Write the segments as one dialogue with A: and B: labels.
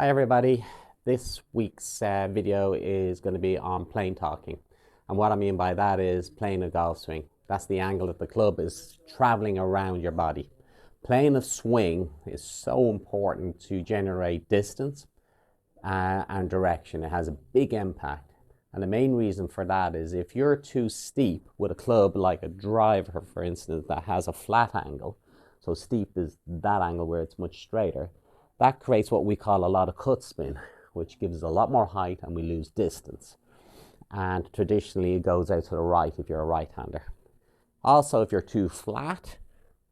A: Hi everybody, this week's video is going to be on plane talking, and what I mean by that is playing a golf swing. That's the angle that the club is traveling around your body. Playing a swing is so important to generate distance and direction. It has a big impact, and the main reason for that is if you're too steep with a club like a driver, for instance, that has a flat angle, so steep is that angle where it's much straighter, that creates what we call a lot of cut spin, which gives a lot more height and we lose distance. And traditionally it goes out to the right if you're a right-hander. Also, if you're too flat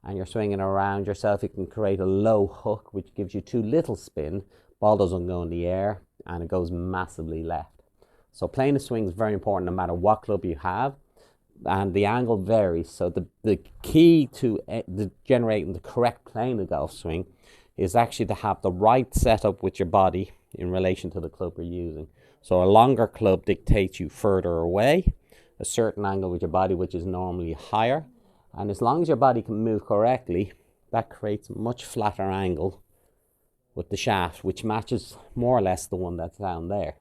A: and you're swinging around yourself, it can create a low hook, which gives you too little spin. Ball doesn't go in the air and it goes massively left. So playing a swing is very important no matter what club you have, and the angle varies. So the key to generating the correct playing of golf swing is actually to have the right setup with your body in relation to the club you're using. So a longer club dictates you further away, a certain angle with your body which is normally higher, and as long as your body can move correctly, that creates a much flatter angle with the shaft, which matches more or less the one that's down there.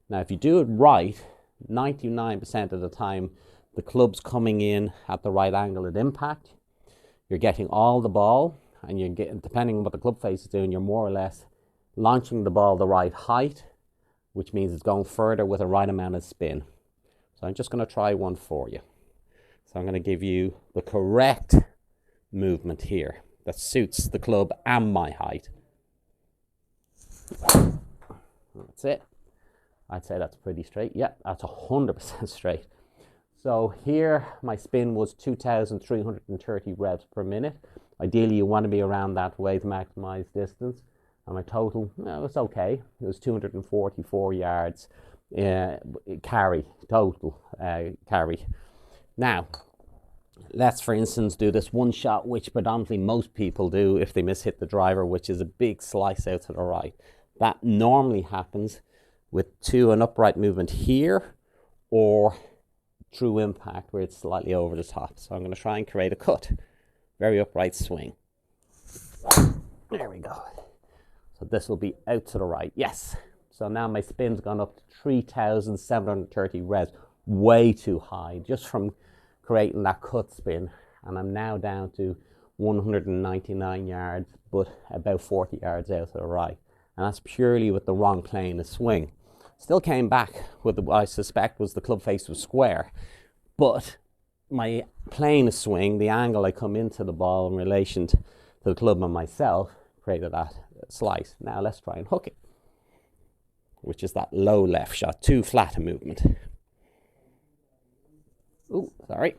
A: Now if you do it right, 99% of the time the club's coming in at the right angle at impact, you're getting all the ball, and you're getting, depending on what the club face is doing, you're more or less launching the ball the right height, which means it's going further with the right amount of spin. So I'm just going to try one for you. So I'm going to give you the correct movement here that suits the club and my height. That's it. I'd say that's pretty straight. Yeah, that's 100% straight. So here my spin was 2,330 revs per minute. Ideally you want to be around that way to maximize distance. And my total, well, it's okay. It was 244 yards carry, total carry. Now, let's for instance do this one shot, which predominantly most people do if they miss hit the driver, which is a big slice out to the right. That normally happens with an upright movement here or true impact where it's slightly over the top. So I'm going to try and create a cut. Very upright swing. There we go. So this will be out to the right. Yes. So now my spin's gone up to 3,730 revs. Way too high just from creating that cut spin. And I'm now down to 199 yards, but about 40 yards out to the right. And that's purely with the wrong plane of swing. Still came back with what I suspect was the club face was square, but my plane of swing, the angle I come into the ball in relation to the club and myself, created that slice. Now let's try and hook it, which is that low left shot, too flat a movement. Ooh, sorry.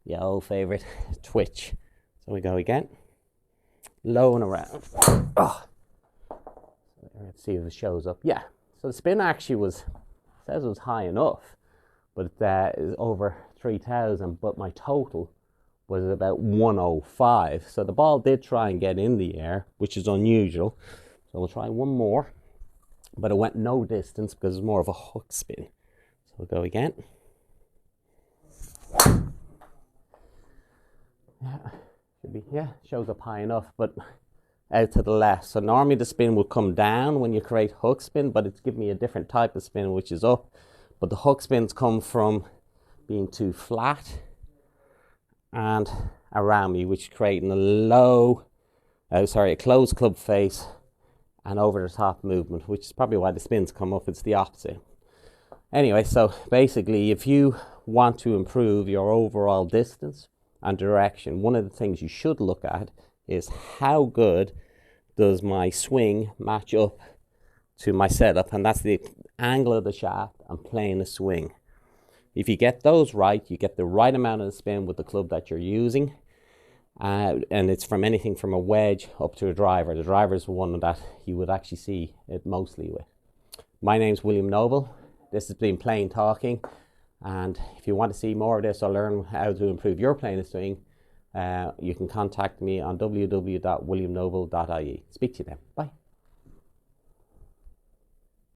A: The old favorite twitch. So we go again. Low and around. Oh. Let's see if it shows up. Yeah. So the spin actually says it was high enough, but it is over 3,000, but my total was about 105. So the ball did try and get in the air, which is unusual. So we'll try one more, but it went no distance because it's more of a hook spin. So we'll go again. Yeah, shows up high enough, but out to the left. So normally the spin will come down when you create hook spin, but it's giving me a different type of spin, which is up. But the hook spins come from being too flat and around me, which is creating a closed club face and over the top movement, which is probably why the spins come up. It's the opposite. Anyway, so basically if you want to improve your overall distance and direction, one of the things you should look at is how good does my swing match up to my setup, and that's the angle of the shaft and playing the swing. If you get those right, you get the right amount of spin with the club that you're using, and it's from anything from a wedge up to a driver. The driver is the one that you would actually see it mostly with. My name's William Noble. This has been Plane Talking, and if you want to see more of this or learn how to improve your playing and swing, you can contact me on www.williamnoble.ie. Speak to you then. Bye.